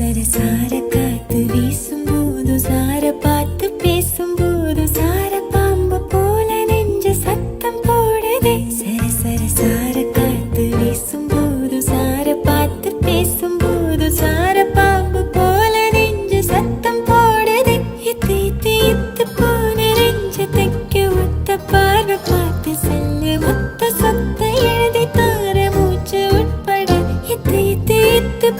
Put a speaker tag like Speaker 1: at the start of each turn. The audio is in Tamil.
Speaker 1: சர சார காத்து வீசும்போது சார பார்த்து பேசும்போது சார பாம்பு போல நெஞ்ச சத்தம் போடுதே. சர சர சார காத்து வீசும்போது சார பார்த்து பேசும்போது சார பாம்பு போல நெஞ்ச சத்தம் போடுதே. இத்து இத்து இத்து போன நெஞ்ச தைக்க ஒத்த பார்வை பார்த்து செல்லு மொத்த சொத்தை எழுதி தார மூச்சு உட்பட. இத்து இத்து இத்து